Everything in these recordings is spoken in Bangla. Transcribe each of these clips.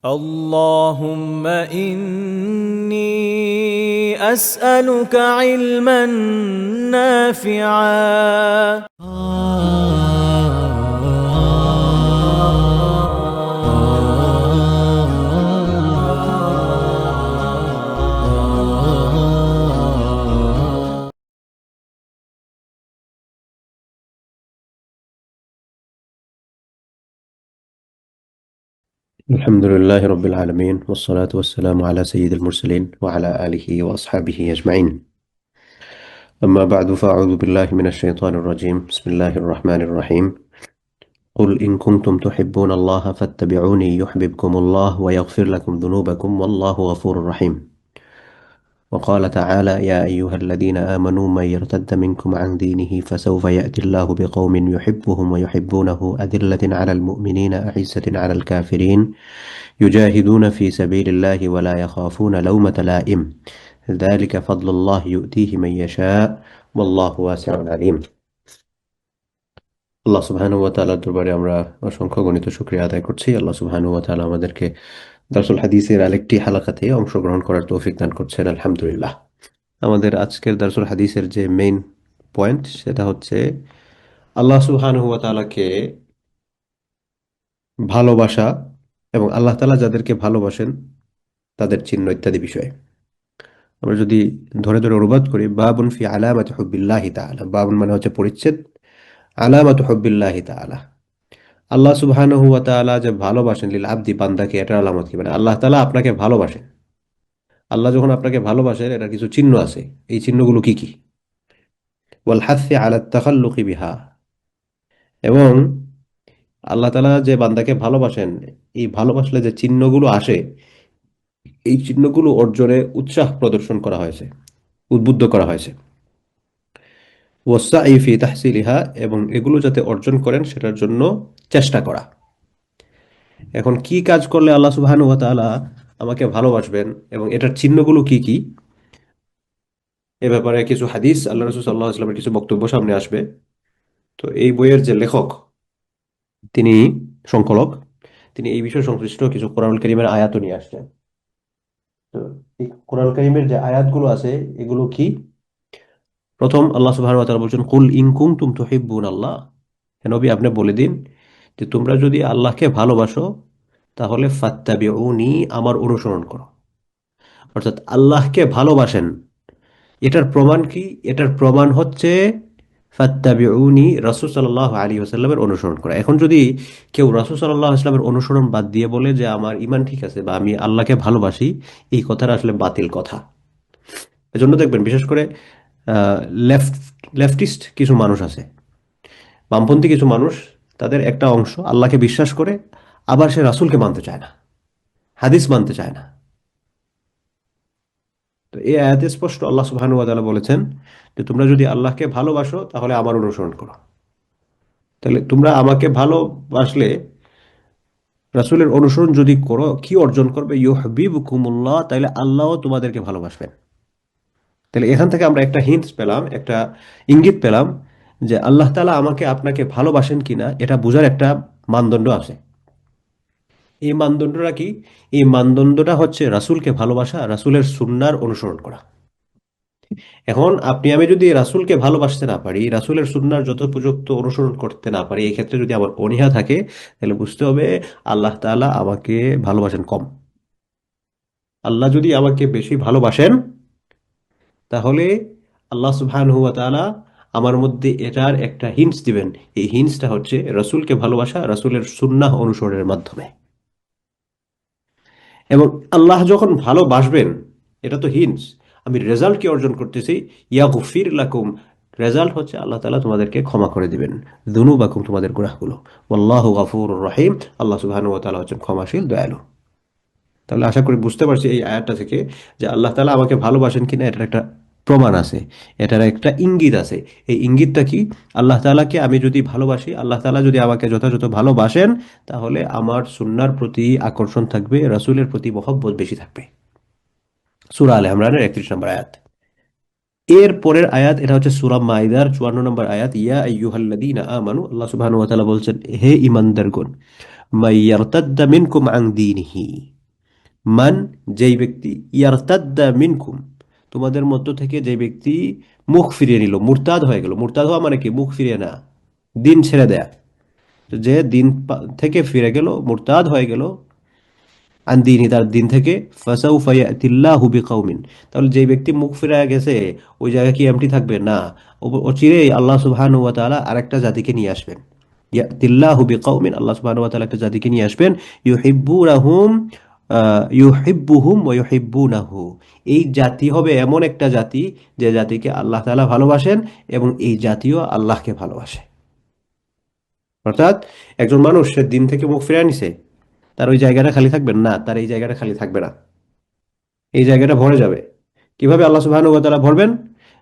اللهم إني أسألك علما نافعا. الحمد لله رب العالمين والصلاة والسلام على سيد المرسلين وعلى آله وأصحابه أجمعين. أما بعد فأعوذ بالله من الشيطان الرجيم. بسم الله الرحمن الرحيم. قل إن كنتم تحبون الله فاتبعوني يحببكم الله ويغفر لكم ذنوبكم والله غفور رحيم. وقال تعالى: يا أيها الذين آمنوا من يرتد منكم عن دينه فسوف يأتي الله بقوم يحبهم ويحبونه أذلة على المؤمنين أعزة على الكافرين يجاهدون في سبيل الله ولا يخافون لومة لائم ذلك فضل الله يؤتيه من يشاء والله واسع عليم. আল্লাহ সুবহানাহু ওয়া তাআলার দরবারে আমরা অসংখ্য গণিত শুকরিয়া আদায় করছি। আল্লাহ সুবহানাহু ওয়া তাআলা আমাদেরকে দারসুল হাদিসের আরেকটি হালাকাতে অংশগ্রহণ করার তৌফিক দান করছেন, আলহামদুলিল্লাহ। আমাদের আজকের দারসুল হাদিসের যে মেইন পয়েন্ট সেটা হচ্ছে আল্লাহ সুবহানাহু ওয়া তাআলাকে ভালোবাসা এবং আল্লাহ তাআলা যাদেরকে ভালোবাসেন তাদের চিহ্ন ইত্যাদি বিষয়ে। আমরা যদি ধরে ধরে অনুবাদ করি, বাবুন ফি আলামাতি হুব্বিল্লাহি তাআলা। বাবুন মানে হচ্ছে পরিচ্ছেদ, আলামাতু হুব্বিল্লাহি তাআলা, আল্লাহ সুবহানাহু ওয়া তাআলা যে ভালোবাসেন লিল আবদি, বান্দাকে, এটার আলামত কি? মানে আল্লাহ তাআলা আপনাকে ভালোবাসেন। আল্লাহ যখন আপনাকে ভালোবাসেন এটার কিছু চিহ্ন আছে। এই চিহ্নগুলো কি কি? ওয়াল হাসি আলা তাখাল্লুকি বিহা। এবং আল্লাহ তাআলা যে বান্দাকে ভালোবাসেন, এই ভালোবাসলে যে চিহ্নগুলো আসে, এই চিহ্নগুলো অর্জনে উৎসাহ প্রদর্শন করা হয়েছে, উদ্বুদ্ধ করা হয়েছে। ওয়াসাই ফি তাহসিলিহা, এবং এগুলো যাতে অর্জন করেন সেটার জন্য চেষ্টা করা। এখন কি কাজ করলে আল্লাহ সুবহানাহু ওয়া তাআলা আমাকে ভালোবাসবেন এবং এটার চিহ্নগুলো কি কি, এ ব্যাপারে কিছু হাদিস, আল্লাহ রাসূল সাল্লাল্লাহু আলাইহি ওয়াসাল্লামের কিছু বক্তব্য সামনে আসবে। তো এই বইয়ের যে লেখক, তিনি সংকলক, তিনি এই বিষয়ে সংশ্লিষ্ট কিছু কোরআনুল কারীমের আয়াতও নিয়ে আসছেন। তো এই কোরআনুল কারীমের যে আয়াতগুলো আছে এগুলো কি? প্রথম, আল্লাহ সুবহানাহু ওয়া তাআলা বলছেন, কুল ইন কুনতুম তুহিব্বুনাল্লাহ। হে নবী, আপনি বলে দিন যে তোমরা যদি আল্লাহকে ভালোবাসো তাহলে ফাত্তাবিউনি, আমার অনুসরণ করো। অর্থাৎ আল্লাহকে ভালোবাসেন, এটার প্রমাণ কি? এটার প্রমাণ হচ্ছে ফাত্তাবিউনি, রাসূল সাল্লাল্লাহু আলাইহি ওয়াসাল্লামের অনুসরণ করা। এখন যদি কেউ রাসূল সাল্লাল্লাহু আলাইহি ওয়াসাল্লামের অনুসরণ বাদ দিয়ে বলে যে আমার ঈমান ঠিক আছে বা আমি আল্লাহকে ভালোবাসি, এই কথাটা আসলে বাতিল কথা। এজন্য দেখবেন বিশেষ করে লেফট লেফটিস্ট কিছু মানুষ আছে, বামপন্থী কিছু মানুষ, তাদের একটা অংশ আল্লাহকে বিশ্বাস করে, আবার সে রাসূলকে মানতে চায় না, হাদিস মানতে চায় না। তো এই আয়াতে স্পষ্ট আল্লাহ সুবহানাহু ওয়া তাআলা বলেছেন যে তোমরা যদি আল্লাহকে ভালোবাসো তাহলে আমার অনুসরণ করো। তাহলে তোমরা আমাকে ভালোবাসলে, রাসূলের অনুসরণ যদি করো, কি অর্জন করবে? ইউহিব্বুকুমুল্লাহ, তাহলে আল্লাহও তোমাদেরকে ভালোবাসবেন। তাহলে এখান থেকে আমরা একটা হিন্টস পেলাম, একটা ইঙ্গিত পেলাম যে আল্লাহ তাআলা আমাকে আপনাকে ভালোবাসেন কিনা এটা বোঝার একটা মানদণ্ড আছে। এই মানদণ্ডটা কি? এই মানদণ্ডটা হচ্ছে রাসূলকে ভালোবাসা, রাসূলের সুন্নাহর অনুসরণ করা। এখন আপনি আমি যদি রাসূলকে ভালোবাসতে না পারি, রাসূলের সুন্নাহর যথোপযুক্ত অনুসরণ করতে না পারি, এই ক্ষেত্রে যদি আমার অনীহা থাকে, তাহলে বুঝতে হবে আল্লাহ তাআলা আমাকে ভালোবাসেন কম। আল্লাহ যদি আমাকে বেশি ভালোবাসেন তাহলে আল্লাহ সুবহানাহু ওয়া তাআলা আমার মধ্যে এটার একটা হিন্টস দিবেন। এই হিন্টসটা হচ্ছে রাসূলকে ভালোবাসা, রাসূলের সুন্নাহ অনুসরণের মাধ্যমে। এবং আল্লাহ যখন ভালোবাসবেন, এটা তো হিন্টস, আমি রেজাল্ট কি অর্জন করতেছি? ইয়াগফির লাকুম, রেজাল্ট হচ্ছে আল্লাহ তাআলা তোমাদেরকে ক্ষমা করে দিবেন যুনুবাকুম, তোমাদের গুনাহগুলো। আল্লাহু গফুরুর রহিম, আল্লাহ সুবহানাহু ওয়া তাআলা হচ্ছেন ক্ষমাশীল, দয়ালু। তাহলে আশা করি বুঝতে পারছি এই আয়াতটা থেকে যে আল্লাহ তাআলা আমাকে ভালোবাসেন কিনা এটার একটা প্রমাণ আছে, এটার একটা ইঙ্গিত আছে। এই ইঙ্গিতটা কি? আল্লাহ তাআলাকে আমি যদি ভালোবাসি, আল্লাহ তাআলা যদি আমাকে যথাযথ ভালোবাসেন, তাহলে আমার সুন্নাহর প্রতি আকর্ষণ থাকবে, রাসূলের প্রতি মহব্বত বেশি থাকবে। সূরা আলে ইমরানের ৩১ নম্বর আয়াত। এর পরের আয়াত, এটা হচ্ছে সূরা মাইদার ৫৪ নম্বর আয়াত। ইয়া আইয়ুহাল্লাযীনা আমানু, আল্লাহ সুবহানাহু ওয়া তাআলা বলছেন, হে ঈমানদারগণ, মান ইয়ারতাদ্দা মিনকুম আন দীনিহি, মান যেই ব্যক্তি, ইয়ারতাদ্দা মিনকুম তোমাদের মধ্য থেকে যে ব্যক্তি মুখ ফিরিয়ে নিল, মুরতাদ হয়ে গেল। মুরতাদ হওয়া মানে কি? মুখ ফিরিয়ে না, দিন ছেড়ে দেয়া। তো যে দিন থেকে ফিরে গেল, মুরতাদ হয়ে গেল, আন দীনি তার দিন থেকে, ফাসাউফা ইয়াতিল্লাহু বিকাউমিন, তাহলে যে ব্যক্তি মুখ ফিরে গেছে ওই জায়গা কি এমটি থাকবে? না, অচিরেই আল্লাহ সুবহানাহু ওয়া তাআলা আরেকটা জাতিকে নিয়ে আসবেন। ইয়াতিল্লাহু বিকাউমিন, আল্লাহ সুবহানাহু ওয়া তাআলা একটা জাতিকে নিয়ে আসবেন। ইউহিব্বুনাহুম ইউহিব্বুহুম ওয়া ইউহিব্বুনাহু, এই জাতি হবে এমন একটা জাতি যে জাতিকে আল্লাহ তাআলা ভালোবাসেন এবং এই জাতিও আল্লাহকে ভালোবাসে। অর্থাৎ একজন মানুষ সে দিন থেকে মুখ ফিরে নিছে, তার ওই জায়গাটা খালি থাকবে না, তার এই জায়গাটা খালি থাকবে না, এই জায়গাটা ভরে যাবে। কিভাবে আল্লাহ সুবহানাহু ওয়া তাআলা ভরবেন?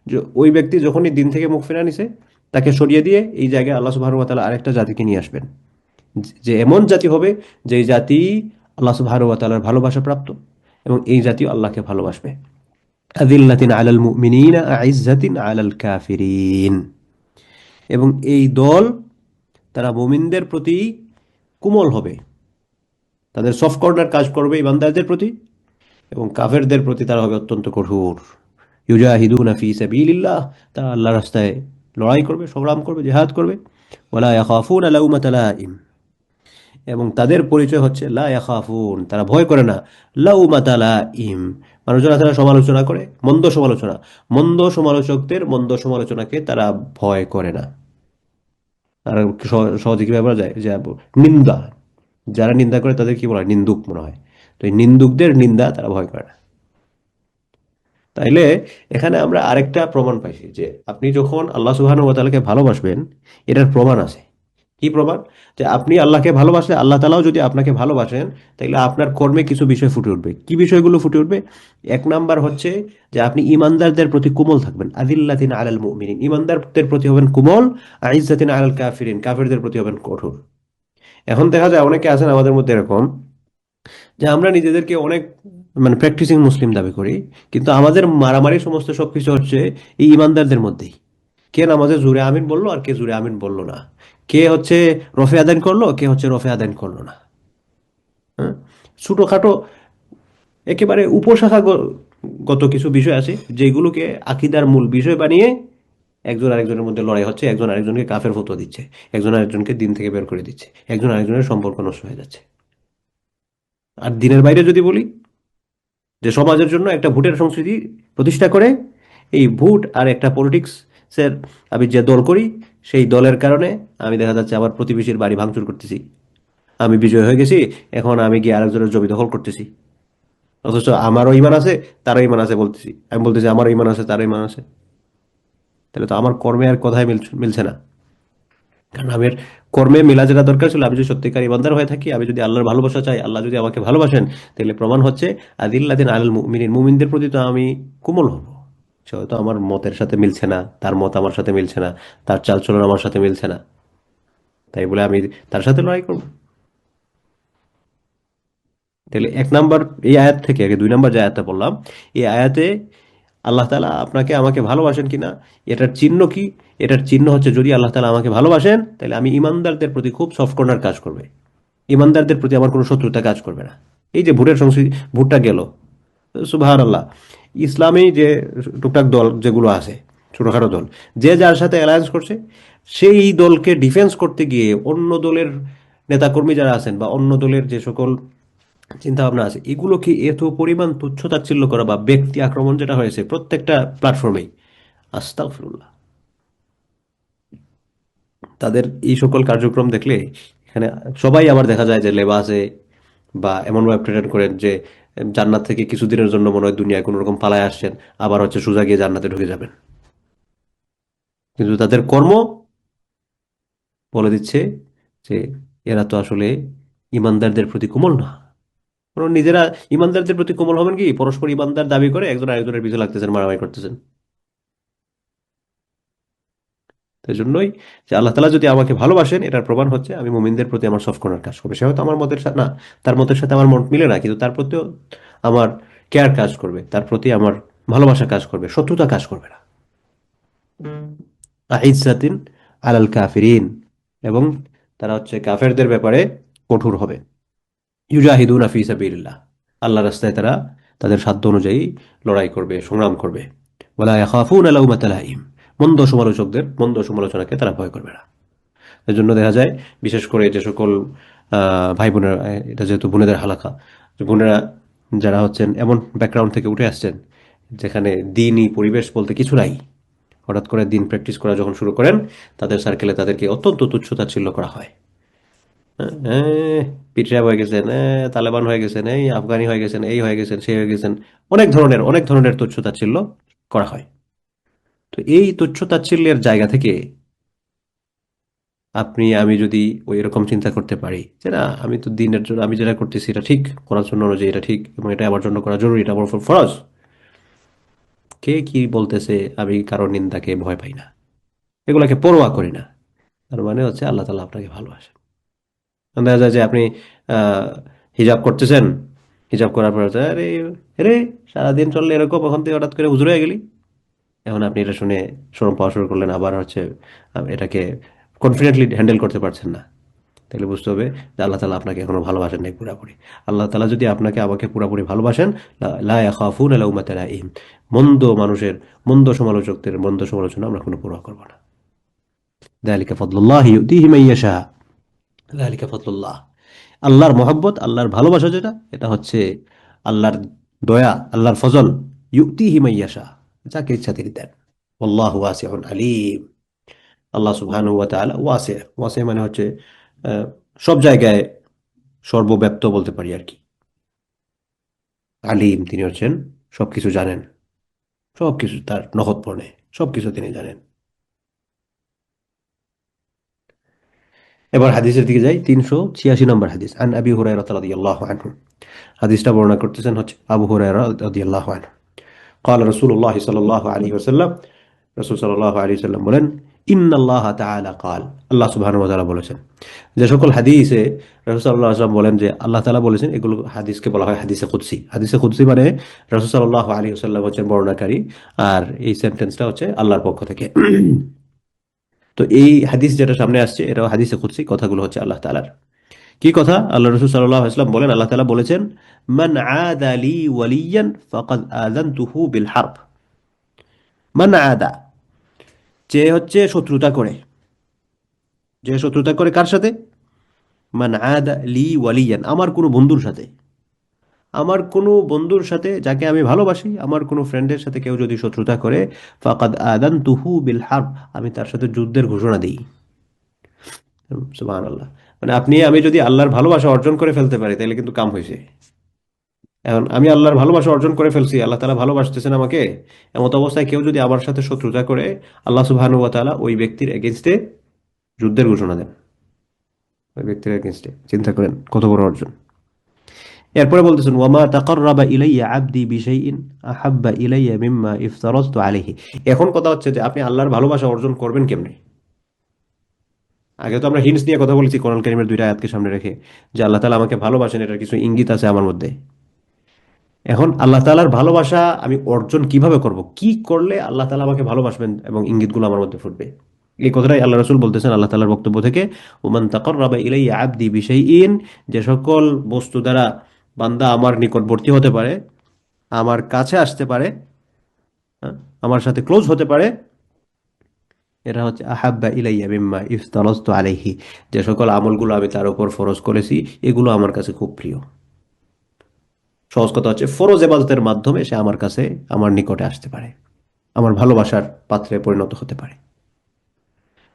যে ওই ব্যক্তি যখনই দিন থেকে মুখ ফিরে নিছে, তাকে সরিয়ে দিয়ে এই জায়গায় আল্লাহ সুবহানাহু ওয়া তাআলা আরেকটা জাতিকে নিয়ে আসবেন, যে এমন জাতি হবে যে জাতি আল্লাহ সুবহানাহু ওয়া তাআলার ভালোবাসা প্রাপ্ত এবং এই জাতীয় আল্লাহকে ভালোবাসবে। আযিল্লাতিন আলাল মুমিনিনা আইজ্জাতিন আলাল কাফিরিন, এবং এই দল তারা মুমিনদের প্রতি কোমল হবে, তাদের সফট কর্নার কাজ করবে ইমানদারদের প্রতি, এবং কাফেরদের প্রতি তারা হবে অত্যন্ত কঠোর। ইউজাহিদুনা ফি সাবিলিল্লাহ, তারা আল্লাহর রাস্তায় লড়াই করবে, সংগ্রাম করবে, জিহাদ করবে। ওয়ালা ইয়াখাফুনা লাউমাতা লাইম, এবং তাদের পরিচয় হচ্ছে লা ইয়াখাফুন, তারা ভয় করে না, লাউমাতা লাইম, মানুষজন তারা সমালোচনা করে, মন্দ সমালোচনা, মন্দ সমালোচকদের মন্দ সমালোচনাকে তারা ভয় করে না। আর সহজে কিভাবে বলা যায় যে নিন্দা, যারা নিন্দা করে তাদের কি বলা হয়? নিন্দুক মনে হয়। তো এই নিন্দুকদের নিন্দা তারা ভয় করে না। তাইলে এখানে আমরা আরেকটা প্রমাণ পাইছি যে আপনি যখন আল্লাহ সুবহানাহু ওয়া তাআলাকে ভালোবাসবেন, এটার প্রমাণ আছে। কি প্রমাণ? যে আপনি আল্লাহকে ভালোবাসলে আল্লাহ তাআলাও যদি আপনাকে ভালোবাসেন, তাহলে আপনার কর্মে কিছু বিষয় ফুটে উঠবে। কি বিষয়গুলো ফুটে উঠবে? এক নাম্বার হচ্ছে যে আপনি ইমানদারদের প্রতি কোমল থাকবেন, আযিল্লাতিন আলাল মুমিনিন, ইমানদারদের প্রতি হবেন কোমল, আইজ্জাতিন আলাল কাফিরিন, কাফিরদের প্রতি হবেন কঠোর। এখন দেখা যায় অনেকে আছেন আমাদের মধ্যে এরকম, যে আমরা নিজেদেরকে অনেক মানে প্র্যাকটিসিং মুসলিম দাবি করি, কিন্তু আমাদের মারামারি সমস্ত সবকিছু হচ্ছে এই ইমানদারদের মধ্যেই। কে নামাজে জুরে আমিন বললো আর কে জুরে আমিন বললো না, কে হচ্ছে রফে আদান করলো, কে হচ্ছে রফে আদান করলো না। হ্যাঁ, ছোটখাটো একেবারে উপশাখাগত কিছু বিষয় আছে যেগুলোকে আকিদার মূল বিষয় বানিয়ে একজন আরেকজনের মধ্যে লড়াই হচ্ছে, একজন আরেকজনকে কাফের ফতোয়া দিচ্ছে, একজন আরেকজনকে দিন থেকে বের করে দিচ্ছে, একজন আরেকজনের সম্পর্ক নষ্ট হয়ে যাচ্ছে। আর দিনের বাইরে যদি বলি, যে সমাজের জন্য একটা ভোটের সংস্কৃতি প্রতিষ্ঠা করে, এই ভোট আর একটা পলিটিক্সের আমি যে দল করি, সেই দলের কারণে আমি দেখা যাচ্ছে আমার প্রতিবেশীর বাড়ি ভাঙচুর করতেছি, আমি বিজয় হয়ে গেছি, এখন আমি গিয়ে আরেকজনের জমি দখল করতেছি। অথচ আমারও ইমান আছে, তারও ইমান আছে বলতেছি, আমি বলতেছি আমারও ইমান আছে, তারও ইমান আছে। তাহলে তো আমার কর্মে আর কথায় মিলছে না। কারণ আমার কর্মে মিলা যেটা দরকার ছিল, আমি যদি সত্যিকার ইমানদার হয়ে থাকি, আমি যদি আল্লাহর ভালোবাসা চাই, আল্লাহ যদি আমাকে ভালোবাসেন, তাহলে প্রমাণ হচ্ছে আদিল্লাদিন আলাল মুমিনিন, মুমিনদের প্রতি তো আমি কোমল হব। সে হয়তো আমার মতের সাথে মিলছে না, তার মত আমার সাথে মিলছে না, তার চালচলন আমার সাথে মিলছে না, তাই বলে আমি তার সাথে লড়াই করব? তাহলে এক নাম্বার এই আয়াত থেকে আগে দুই নাম্বার যে আয়াতটা বললাম, এই আয়াতে আল্লাহ তাআলা আপনাকে আমাকে ভালোবাসেন কিনা এটার চিহ্ন কি? এটার চিহ্ন হচ্ছে যদি আল্লাহ তাআলা আমাকে ভালোবাসেন, তাহলে আমি ইমানদারদের প্রতি খুব সফট কর্নার কাজ করবে, ইমানদারদের প্রতি আমার কোনো শত্রুতা কাজ করবে না। এই যে ভোটের সংস্কৃতি, ভোটটা গেল, সুবহানাল্লাহ, ইসলামী যে টুকটাক দল যেগুলো আছে, ছোটখাটো দল, যে যার সাথে অ্যালায়েন্স করছে, সেই দলকে ডিফেন্স করতে গিয়ে অন্য দলের নেতাকর্মী যারা আছেন বা অন্য দলের যে সকল চিন্তা ভাবনা আছে, এগুলোকে এত পরিমাণ তুচ্ছ-তাচ্ছিল্য করা বা ব্যক্তি আক্রমণ যেটা হয়েছে প্রত্যেকটা প্ল্যাটফর্মেই, আস্তাগফিরুল্লাহ, তাদের এই সকল কার্যক্রম দেখলে এখানে সবাই আবার দেখা যায় যে লেবাসে বা এমনভাবে প্রেজেন্ট করেন যে জান্নাত থেকে কিছুদিনের জন্য মনে হয় দুনিয়ায় কোনো রকম পালায় আসছেন, আবার হচ্ছে সোজা গিয়ে জান্নাতে ঢুকে যাবেন। কিন্তু তাদের কর্ম বলে দিচ্ছে যে এরা তো আসলে ইমানদারদের প্রতি কোমল না। কারণ নিজেরা ইমানদারদের প্রতি কোমল হবেন কি? পরস্পর ইমানদার দাবি করে একজন আরেকজনের পিছু লাগতেছেন, মারামারি করতেছেন। তাই জন্যই যে আল্লাহ তাআলা যদি আমাকে ভালোবাসেন, এটার প্রমাণ হচ্ছে আমি মুমিনদের প্রতি আমার সফট কর্নার কাজ করবে। সে হয়তো আমার মতের সাথে না, তার মতের সাথে আমার মত মিলে না, কিন্তু তার প্রতিও আমার কেয়ার কাজ করবে, তার প্রতি আমার ভালোবাসা কাজ করবে, শত্রুতা কাজ করবে না। আইজ্জাতিন আলাল কাফিরিন, এবং তারা হচ্ছে কাফেরদের ব্যাপারে কঠোর হবে। ইউজাহিদুনা ফি সাবিলিল্লাহ, আল্লাহ রাস্তায় তারা তাদের সাধ্য অনুযায়ী লড়াই করবে, সংগ্রাম করবে। ওয়ালা ইয়াখাফুনা লাউমাতা লাইম, মন্দ সমালোচকদের মন্দ সমালোচনাকে তারা ভয় করবে না। এর জন্য দেখা যায় বিশেষ করে যে সকল ভাই বোনেরা, এটা যেহেতু বোনেদের হালাকা, যে বোনেরা যারা হচ্ছেন এমন ব্যাকগ্রাউন্ড থেকে উঠে আসছেন যেখানে দিনই পরিবেশ বলতে কিছু নাই, হঠাৎ করে দিন প্র্যাকটিস করা যখন শুরু করেন, তাদের সার্কেলে তাদেরকে অত্যন্ত তুচ্ছ-তাচ্ছিল্য করা হয়। হ্যাঁ, পীর সাহেব হয়ে গেছেন, তালেবান হয়ে গেছেন, এই আফগানি হয়ে গেছেন, এই হয়ে গেছেন, সেই হয়ে গেছেন, অনেক ধরনের তুচ্ছ-তাচ্ছিল্য করা হয়। তো এই তুচ্ছ-তাচ্ছিল্যের জায়গা থেকে আপনি আমি যদি ওই রকম চিন্তা করতে পারি যে না, আমি তো দিনের জন্য আমি যেটা করতেছি এটা ঠিক, করার জন্য অনুযায়ী এটা ঠিক, এবং এটা আমার জন্য করা জরুরি, এটা আমার উপর ফরজ, কে কি বলতেছে আমি কারোর নিন্দাকে ভয় পাই না, এগুলাকে পরোয়া করি না, তার মানে হচ্ছে আল্লাহ তাআলা আপনাকে ভালোবাসেন। দেখা যায় যে আপনি আহ, হিজাব করতেছেন, হিজাব করার পর হচ্ছে, আরে আরে সারাদিন চললে এরকম, ওখান থেকে হঠাৎ করে হুজুর হয়ে গেলি। এখন আপনি এটা শুনে শরম পাওয়া শুরু করলেন, আবার হচ্ছে এটাকে কনফিডেন্টলি হ্যান্ডেল করতে পারছেন না। তাহলে বুঝতে হবে যে আল্লাহ তালা আপনাকে এখনো ভালোবাসেন নাই পুরাপুরি। আল্লাহ তালা যদি আপনাকে আমাকে পুরাপুরি ভালোবাসেন, লা ইয়াখাফুনা লাউমাতা লাইম, মন্দ মানুষের মন্দ সমালোচকদের মন্দ সমালোচনা আমরা কোনো পরোয়া করবো না। যালিকা ফাদলুল্লাহি ইউতিহি মান ইয়াশা, যালিকা ফাদলুল্লাহ, আল্লাহর মহব্বত, আল্লাহর ভালোবাসা যেটা, এটা হচ্ছে আল্লাহর দয়া, আল্লাহর ফজল। ইউতিহি মান ইয়াশা, যাকে ইচ্ছা তিনি দেন। আল্লাহু ওয়াসিউন আলিম, আল্লাহ সুবহানাহু ওয়া তাআলা ওয়াসি। ওয়াসি মানে হচ্ছে আহ, সব জায়গায় সর্বব্যাপ্ত বলতে পারি আর কি। আলিম, তিনি হচ্ছেন সবকিছু জানেন, সবকিছু তার নহৎপর্ণে, সবকিছু তিনি জানেন। এবার হাদিসের দিকে যাই, 386 নম্বর হাদিস। আন আবি হুরায়রা রাদিয়াল্লাহু আনহু, হাদিসটা বর্ণনা করতেছেন হচ্ছে আবু হুরায়রা রাদিয়াল্লাহু আনহু। قال رسول الله صلى الله عليه وسلم, রাসূল সাল্লাল্লাহু আলাইহি ওয়াসাল্লাম বলেন, ইন্নাল্লাহ তাআলা قال, আল্লাহ সুবহানাহু ওয়া তাআলা বলেছেন। যে সকল হাদিসে রাসূল সাল্লাল্লাহু আলাইহি ওয়াসাল্লাম বলেন যে আল্লাহ তাআলা বলেছেন, এগুলো হাদিসকে বলা হয় হাদিসে কুদসি। হাদিসে কুদসি মানে রাসূল সাল্লাল্লাহু আলাইহি ওয়াসাল্লাম হচ্ছেন বর্ণনাকারী, আর এই সেন্টেন্সটা হচ্ছে আল্লাহর পক্ষ থেকে। তো এই হাদিস যেটা সামনে আসছে এটাও হাদিসে কুদসি, কথাগুলো হচ্ছে আল্লাহ তাআলার। কি কথা? আল্লাহ রাসূল সাল্লাল্লাহু আলাইহি ওয়াসাল্লাম বলেন, আল্লাহ তাআলা বলেছেন, মান আদা লি ওয়ালিয়ান ফাকাদ আযানতুহু বিল হারব। মান আদা, যে হচ্ছে শত্রুতা করে, যে শত্রুতা করে কার সাথে? মান আদা লি ওয়ালিয়ান, আমার কোনো বন্ধুর সাথে, আমার কোনো বন্ধুর সাথে, যাকে আমি ভালোবাসি, আমার কোনো ফ্রেন্ডের সাথে কেউ যদি শত্রুতা করে, ফাকাদ আযানতুহু বিল হারব, আমি তার সাথে যুদ্ধের ঘোষণা দিই। সুবহানাল্লাহ। মানে আপনি আমি যদি আল্লাহর ভালোবাসা অর্জন করে ফেলতে পারি তাহলে কিন্তু কাম হয়েছে। এখন আমি আল্লাহর ভালোবাসা অর্জন করে ফেলছি, আল্লাহ তাআলা ভালোবাসতেছেন আমাকে, এমত অবস্থায় কেউ যদি আমার সাথে শত্রুতা করে, আল্লাহ সুবহানাহু ওয়া তাআলা ওই ব্যক্তির এগেইনস্টে যুদ্ধের ঘোষণা দেন, ওই ব্যক্তির এগেইনস্টে। চিন্তা করেন কত বড় অর্জন। এরপরে বলতেছেন, ওয়ামা তাকাররাবা ইলাইয়া আবদি বিশাইইন আহাব্বা ইলাইয়া মিম্মা ইফতারাতু আলাইহি। এখন কথা হচ্ছে যে আপনি আল্লাহর ভালোবাসা অর্জন করবেন কেমনে? আগে তো আমরা হিন্টস নিয়ে কথা বলেছি কোরআন কারীমের 2টা আয়াতকে সামনে রেখে, যে আল্লাহ তাআলা আমাকে ভালোবাসেন, এটার কিছু ইঙ্গিত আছে আমার মধ্যে। এখন আল্লাহ তাআলার ভালোবাসা আমি অর্জন কিভাবে করব, কি করলে আল্লাহ তাআলা আমাকে ভালোবাসবেন এবং ইঙ্গিতগুলো আমার মধ্যে ফুটবে, এই কথাটাই আল্লাহ রাসূল বলতেছেন আল্লাহ তাআলার বক্তব্য থেকে। ওমান তাকাররাবা ইলাইয়া আবদি বিশাইইন, যে সকল বস্তু দ্বারা বান্দা আমার নিকটবর্তী হতে পারে, আমার কাছে আসতে পারে, হ্যাঁ, আমার সাথে ক্লোজ হতে পারে, এরা হচ্ছে আহাব্বা ইলাইয়া মিম্মা ইফতারাতু আলাইহি, যে সকল আমলগুলো আমি তার উপর ফরজ করেছি, এগুলো আমার কাছে খুব প্রিয়। সহজ কথা হচ্ছে ফরজ ইবাদতের মাধ্যমে সে আমার কাছে, আমার নিকটে আসতে পারে, আমার ভালোবাসার পাত্রে পরিণত হতে পারে।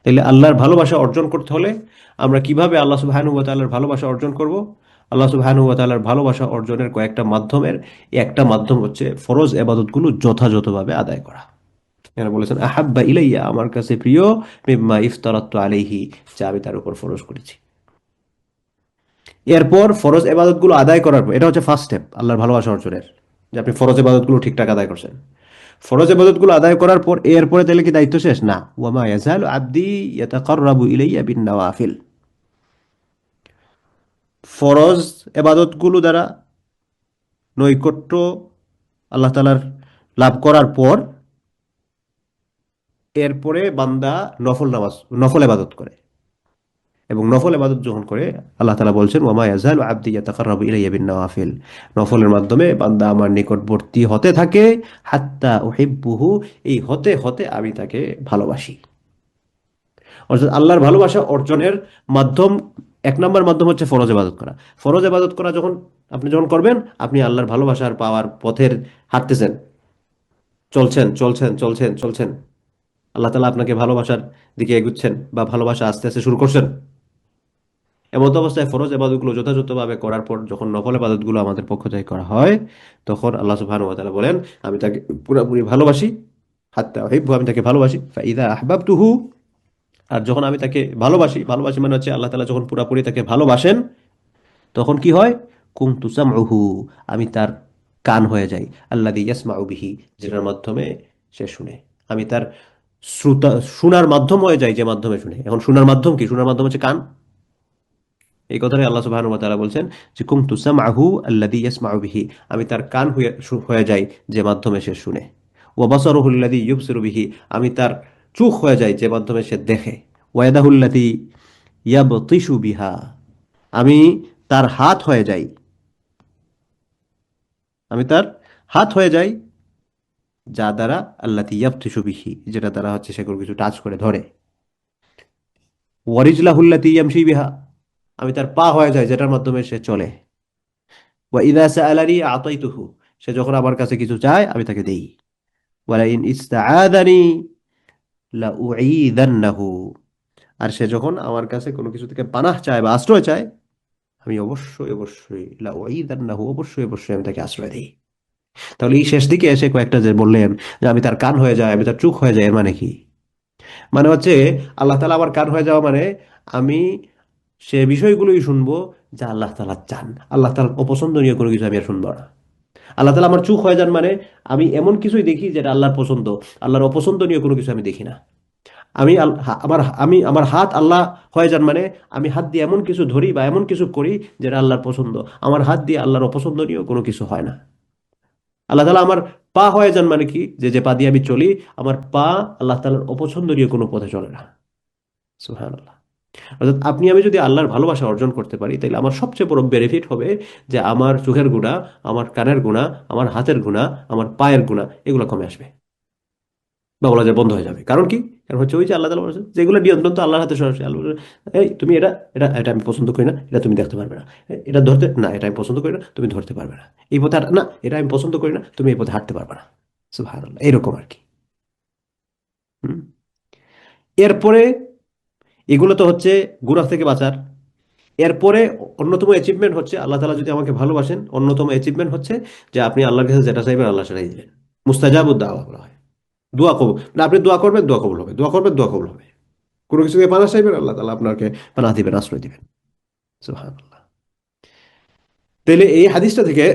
তাইলে আল্লাহর ভালোবাসা অর্জন করতে হলে আমরা কিভাবে আল্লাহ সুবহানাহু ওয়া তাআলার ভালোবাসা অর্জন করব? আল্লাহ সুবহানাহু ওয়া তাআলার ভালোবাসা অর্জনের কয়েকটা মাধ্যমের একটা মাধ্যম হচ্ছে ফরজ ইবাদতগুলো যথাযথভাবে আদায় করা। এরা বলেছেন আহাব্বা ইলাইয়া, আমার কাছে প্রিয়, মিম্মা ইফতারাতু আলাইহি, যা আমি তার উপর ফরজ করেছি। এরপর ফরজ ইবাদতগুলো আদায় করার পর, এটা হচ্ছে ফার্স্ট স্টেপ আল্লাহর ভালোবাসা অর্জনের, যে আপনি ফরজ ইবাদতগুলো ঠিকঠাক আদায় করছেন। ফরজ ইবাদতগুলো আদায় করার পর এরপরে তাহলে কি দায়িত্ব শেষ? না। ওয়ামা ইয়াজালু আবদি ইয়াতাকাররাবু ইলাইয়া বিন নওয়াফিল, ফরজ ইবাদতগুলো দ্বারা নৈকট্য আল্লাহ তাআলার লাভ করার পর এরপরে বান্দা নফল নামাজ, নফল ইবাদত করে। এবং নফল ইবাদত যখন করে, আল্লাহ তাআলা বলছেন ওয়া মা ইয়াজালু আবদি ইয়াতাকাররাবু ইলাইয়া বিন নওয়াফিল, নফলের মাধ্যমে বান্দা আমার নিকটবর্তী হতে থাকে, হাত্তা উহিব্বুহু, এই হতে হতে আমি তাকে ভালোবাসি। অর্থাৎ আল্লাহর ভালোবাসা অর্জনের মাধ্যম, এক নম্বর মাধ্যম হচ্ছে ফরজ ইবাদত করা। ফরজ ইবাদত করা যখন আপনি যখন করবেন, আপনি আল্লাহর ভালোবাসার পাওয়ার পথের হাঁটতেছেন, চলছেন চলছেন চলছেন চলছেন, আল্লাহ তাআলা আপনাকে ভালোবাসার দিকে এগুচ্ছেন বা ভালোবাসা আস্তে আস্তে শুরু করছেন। এমত অবস্থায় ফরজ ইবাদতগুলো যথাযথভাবে করার পর যখন নফল ইবাদতগুলো আমাদের পক্ষ থেকে করা হয়, তখন আল্লাহ সুবহানাহু ওয়া তাআলা বলেন আমি তাকে পুরোপুরি ভালোবাসি, হাত্তা উহিব্বু, আমি তাকে ভালোবাসি, ফাইদা আহবাবতুহু, আর যখন আমি তাকে ভালোবাসি, ভালোবাসি মানে হচ্ছে আল্লাহ তাআলা যখন পুরোপুরি তাকে ভালোবাসেন, তখন কি হয়, কুনতু সামউহু, আমি তার কান হয়ে যাই, আল্লাযী ইয়াসমাউ বিহি, যেটার মাধ্যমে সে শুনে। আমি তার শ্রোতা, শোনার মাধ্যম হয়ে যায়, যে মাধ্যমে শুনে। এখন শোনার মাধ্যম কি? শোনার মাধ্যম হচ্ছে কান। এই কথাটাই আল্লাহ সুবহানাহু ওয়া তাআলা বলছেন যে কুনতু সামআহু আল্লাযী ইয়াসমাউ বিহি, আমি তার কান হয়ে যাই যে মাধ্যমে সে শুনে। ওয়া বাসারুহু আল্লাযী ইউবসিরু বিহি, আমি তার চোখ হয়ে যাই যে মাধ্যমে সে দেখে। ওয়া ইয়াদাহু আল্লাতী ইয়াবতিশু বিহা, আমি তার হাত হয়ে যাই, আমি তার হাত হয়ে যাই, যা দ্বারা আল্লাতী ইয়াবতিশু বিহি, যেটা দ্বারা হচ্ছে সে কোনো কিছু টাচ করে ধরে। ওয়া রিজলাহু আল্লাতী ইয়ামশি বিহা, আমি তার পা হয়ে যাই যেটার মাধ্যমে সে চলে। ওয়া ইযা সাআলানি আতাইতুহু, সে যখন আমার কাছে কিছু চায় আমি তাকে দেই। ওয়ালা ইন ইস্তাআযানি লা উঈযান্নাহু, আর সে যখন আমার কাছে কোনো কিছু থেকে পানাহ চায় বা আশ্রয় চায়, আমি অবশ্যই অবশ্যই লা উঈযান্নাহু, অবশ্যই অবশ্যই আমি তাকে আশ্রয় দেই। তাহলে এই শেষ দিকে এসে কয়েকটা যে বললেন যে আমি তার কান হয়ে যাই, আমি তার চোখ হয়ে যাই, এর মানে কি? মানে হচ্ছে আল্লাহ তাআলা আমার কান হয়ে যাওয়া মানে আমি সে বিষয়গুলোই শুনবো যা আল্লাহ তাআলা চান। আল্লাহ তাআলার অপছন্দনীয় কোনো কিছু আমি আর শুনবো না। আল্লাহ তাআলা আমার চোখ হয়ে যান মানে আমি এমন কিছুই দেখি যেটা আল্লাহর পছন্দ, আল্লাহর অপছন্দনীয় কোনো কিছু আমি দেখি না। আমি আমার হাত আল্লাহ হয়ে যান মানে আমি হাত দিয়ে এমন কিছু ধরি বা এমন কিছু করি যেটা আল্লাহর পছন্দ, আমার হাত দিয়ে আল্লাহর অপছন্দনীয় কোনো কিছু হয় না। আল্লাহ তাআলা আমার পা হয়ে যান মানে কি, যে যে পা দিয়ে আমি চলি, আমার পা আল্লাহ তাআলার অপছন্দনীয় কোনো পথে চলে না। সুবহানাল্লাহ। অর্থাৎ আপনি আমি যদি আল্লাহর ভালোবাসা অর্জন করতে পারি, তাহলে আমার সবচেয়ে বড় বেনিফিট হবে যে আমার চোখের গুণা, আমার কানের গুণা, আমার হাতের গুণা, আমার পায়ের গুণা, এগুলো কমে আসবে বা বলা যায় বন্ধ হয়ে যাবে। কারণ কি? কারণ হচ্ছে ওই যে আল্লাহ তাআলা বলেছেন যেগুলো নিয়ন্ত্রণ তো আল্লাহর হাতে সরাসরি। আল্লাহ বলেছেন, এই তুমি এটা এটা এটা আমি পছন্দ করি না, এটা তুমি দেখতে পারবে না। এটা ধরতে না, এটা আমি পছন্দ করি না, তুমি ধরতে পারবে না। এই পথে না, এটা আমি পছন্দ করি না, তুমি এই পথে হাঁটতে পারবে না। সুবহানাল্লাহ, এরকম আর কি। হুম। এরপরে এগুলো তো হচ্ছে গুনাহ থেকে বাঁচার। এরপরে অন্যতম অ্যাচিভমেন্ট হচ্ছে, আল্লাহ তাআলা যদি আমাকে ভালোবাসেন, অন্যতম অ্যাচিভমেন্ট হচ্ছে যে আপনি আল্লাহর কাছে যেটা চাইবেন আল্লাহ সেটাই দিবেন। মুস্তাজাবুদ দাওয়া বলা হয়। দোয়া কবুল, না আপনি দোয়া করবেন দোয়া কবুল হবে, দোয়া করবেন দোয়া কবুল হবে। কোনো কিছু থেকে পানা চাইবেন আল্লাহ তাআলা আপনাকে পানা দিবেন, আশ্রয় দিবেন। সুবহানাল্লাহ। তাহলে এই হাদিসটা থেকে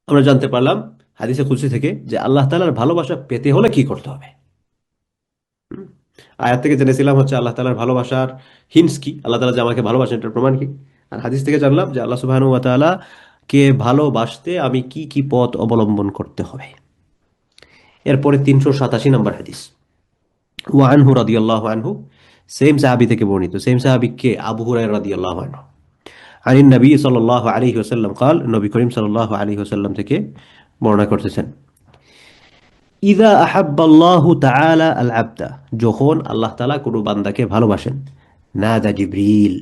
আমরা জানতে পারলাম, হাদিসে কুদসি থেকে, যে আল্লাহ তাআলার ভালোবাসা পেতে হলে কি করতে হবে। হুম? আয়াত থেকে জেনেছিলাম হচ্ছে আল্লাহ তাআলার ভালোবাসার হিন্টস কি, আল্লাহ তাআলা যে আমাকে ভালোবাসেন এটার প্রমাণ কি। আর হাদিস থেকে জানলাম যে আল্লাহ সুবহানাহু ওয়া তাআলা কে ভালোবাসতে আমি কি কি পথ অবলম্বন করতে হবে। এরপরে 387 নম্বর হাদিস, ওয়া আনহু রাদিয়াল্লাহু আনহু, সেম সাহাবী থেকে বর্ণিত। সেম সাহাবী কে? আবু হুরায়রা রাদিয়াল্লাহু আনহু। আনিন নবী সাল্লাল্লাহু আলাইহি ওয়াসাল্লাম قال, নবী করিম সাল্লাল্লাহু আলাইহি ওয়াসাল্লাম থেকে বর্ণনা করতেছেন, ইদা আহাব্বাল্লাহু তাআলা আল আবদা, যখন আল্লাহ তাআলা কোনো বান্দাকে ভালোবাসেন, নাদা জিবরিল,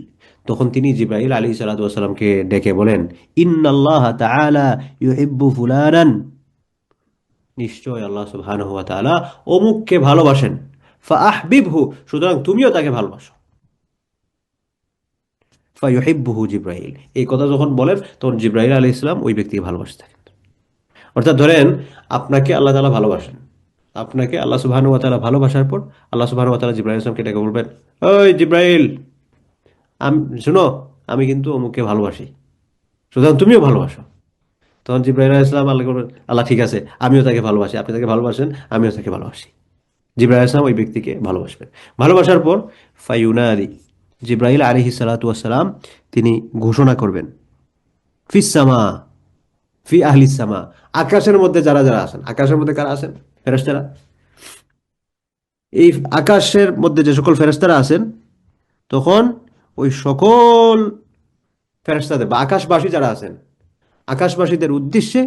তখন তিনি জিবরাইল আলাইহিস সালাতু ওয়াস সালামকে ডেকে বলেন, ইন্নাল্লাহা তাআলা ইউহিব্বু ফুলানান, নিশ্চয় আল্লাহ সুবহানাহু ওয়া তাআলা অমুককে ভালোবাসেন, ফাআহবিবহু, সুতরাং তুমিও তাকে ভালোবাসো। ফায়ুহিব্বুহু জিবরাইল, এই কথা যখন বলেন তখন জিবরাইল আলাইহিস সালাম ওই ব্যক্তিকে ভালোবাসতে থাকেন। অর্থাৎ ধরেন আপনাকে আল্লাহ তাআলা ভালোবাসেন, আপনাকে আল্লাহ সুবহানাহু ওয়া তাআলা ভালোবাসার পর আল্লাহ সুবহানাহু ওয়া তাআলা জিবরাইল ইসলামকে ডেকে বলবেন, ওই জিবরাইল, আমি শুনো, আমি কিন্তু অমুককে ভালোবাসি, সুতরাং তুমিও ভালোবাসো। তখন জিবরাইল আলাইহিস সালাম আল্লাহকে বলবেন, আল্লাহ ঠিক আছে, আমিও তাকে ভালোবাসি, আপনি তাকে ভালোবাসেন, আমিও তাকে ভালোবাসি। জিবরাইল আলাইহিস সালাম ওই ব্যক্তিকে ভালোবাসবেন। ভালোবাসার পর ফায়ুনাদি, জিবরাইল আলাইহিস সালাতু ওয়াস সালাম তিনি ঘোষণা করবেন, ফিস সামা, ফি আহলিস সামা, আকাশের মধ্যে যারা যারা আছেন। আকাশের মধ্যে কারা আছেন? ফেরেশতারা। এই আকাশের মধ্যে যে সকল ফেরেশতারা আছেন, তো তখন ওই সকল ফেরেশতাদের বা আকাশবাসী যারা আছেন, আকাশবাসীদের উদ্দেশ্যে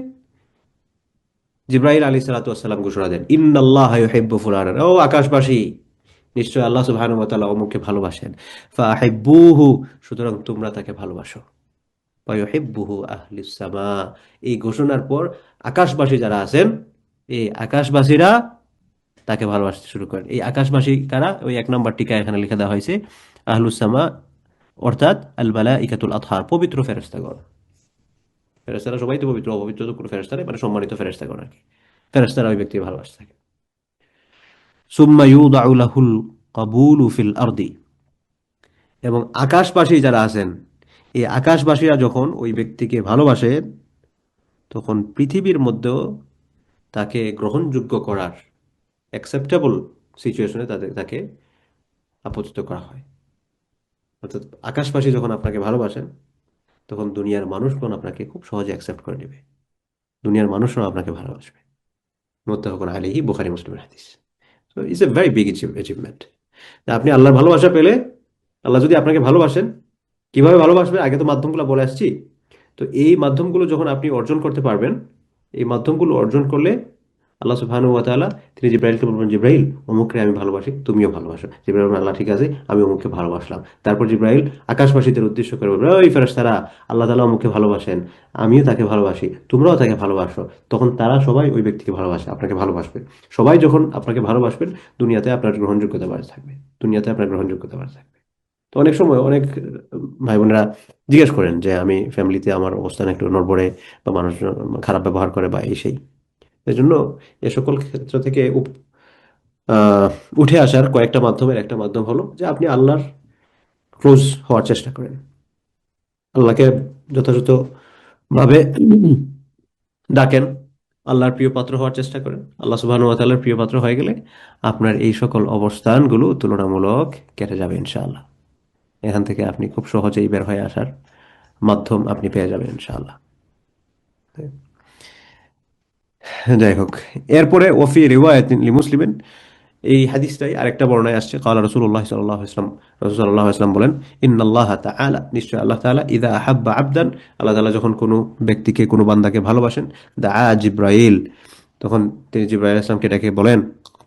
জিব্রাইল আলাইহিস সালাতু ওয়াস সালাম ঘোষণা দেন, ইন্নাল্লাহা ইউহিব্বু ফুলানান, ও আকাশবাসী, নিশ্চয় আল্লাহ সুবহানাহু ওয়া তাআলা অমুককে ভালোবাসেন, ফাহিব্বুহু, সুতরাং তোমরা তাকে ভালোবাসো, ওয়া ইউহিব্বুহু আহলিস সামা। এই ঘোষণার পর আকাশবাসী যারা আছেন, এই আকাশবাসীরা তাকে ভালোবাসতে শুরু করেন। এই আকাশবাসী কারা? ওই 1 নম্বর টিকা এখানে লিখে দেওয়া হয়েছে, আহলুস সামা অর্থাৎ আল মালাইকাতুল আতহার, পবিত্র ফেরেশতাগণ। ফেরেশতারা সবাই তো পবিত্র, অপবিত্র তো কোনো ফেরেশতা নেই, মানে সম্মানিত ফেরেশতাগণ আর কি। ফেরেশতারা ওই ব্যক্তিকে ভালোবাসতে থাকে। সুম্মা ইউদাউ লাহুল কাবুলু ফিল আরদি, এবং আকাশবাসী যারা আছেন, এই আকাশবাসীরা যখন ওই ব্যক্তিকে ভালোবাসে, তখন পৃথিবীর মধ্যেও তাকে গ্রহণযোগ্য করার, অ্যাকসেপ্টেবল সিচুয়েশনে তাকে আপতিত করা হয়। অর্থাৎ আকাশবাসী যখন আপনাকে ভালোবাসেন, তখন দুনিয়ার মানুষগণ আপনাকে খুব সহজে অ্যাকসেপ্ট করে নেবে, দুনিয়ার মানুষরাও আপনাকে ভালোবাসবে। মুত্তাফাকুন আলাইহি, বুখারী মুসলিমের হাদিস। So it's a very big achievement. আপনি আল্লাহর ভালোবাসা পেলে, আল্লাহ যদি আপনাকে ভালোবাসেন, কিভাবে ভালোবাসবে আগে তো মাধ্যমগুলো বলে আসছি। তো এই মাধ্যমগুলো যখন আপনি অর্জন করতে পারবেন, এই মাধ্যমগুলো অর্জন করলে আল্লাহ সুবহানাহু ওয়া তাআলা তিনি জিব্রাইলকে বলবেন, জিব্রাইল, অমুককে আমি ভালোবাসি, তুমিও ভালোবাসো। জিব্রাইল বলবেন, আল্লাহ ঠিক আছে, আমি অমুককে ভালোবাসলাম। তারপর জিব্রাইল আকাশবাসীদের উদ্দেশ্য করে বলবে, ওই ফেরেশতারা, আল্লাহ তাআলা অমুককে ভালোবাসেন, আমিও তাকে ভালোবাসি, তোমরাও তাকে ভালোবাসো। তখন তারা সবাই ওই ব্যক্তিকে ভালোবাসে, আপনাকে ভালোবাসবে। সবাই যখন আপনাকে ভালোবাসবেন, দুনিয়াতে আপনার গ্রহণযোগ্যতা বাড়তে থাকবে, দুনিয়াতে আপনার গ্রহণযোগ্যতা বাড়তে থাকবে। তো অনেক সময় অনেক ভাই বোনেরা জিজ্ঞেস করেন যে আমি ফ্যামিলিতে আমার অবস্থান একটু নড়বড়ে, বা মানুষ খারাপ ব্যবহার করে, বা এই সেই। এই জন্য এ সকল ক্ষেত্র থেকে আহ, উঠে আসার কয়েকটা মাধ্যমের একটা মাধ্যম হলো যে আপনি আল্লাহর ক্লোজ হওয়ার চেষ্টা করেন, আল্লাহকে যথাযথ ভাবে ডাকেন, আল্লাহর প্রিয় পাত্র হওয়ার চেষ্টা করেন। আল্লাহ সুবহানাহু ওয়া তাআলার প্রিয় পাত্র হয়ে গেলে আপনার এই সকল অবস্থানগুলো তুলনামূলক কেটে যাবে ইনশাআল্লাহ। এখান থেকে আপনি খুব সহজেই বের হয়ে আসার মাধ্যম আপনি পেয়ে যাবেন ইনশাআল্লাহ। যাই হোক, এরপরে ওফি রিওয়ায়াতিন লিমুসলিমিন, এই হাদিসটাই আরেকটা বর্ণনায় আসছে, ক্বালা রাসূলুল্লাহ সাল্লাল্লাহু আলাইহি ওয়াসাল্লাম, রাসূল সাল্লাল্লাহু আলাইহি ওয়াসাল্লাম বলেন, ইন্নাল্লাহা তাআলা, নিশ্চয় আল্লাহ তাআলা, ইযা আহাব্বা আবদান, আল্লাহ তাআলা যখন কোনো ব্যক্তিকে, কোনো বান্দাকে ভালোবাসেন, দাআ জিব্রাইল, তখন তিনি জিব্রাইল আলাইহিস সালামকে ডেকে বলেন,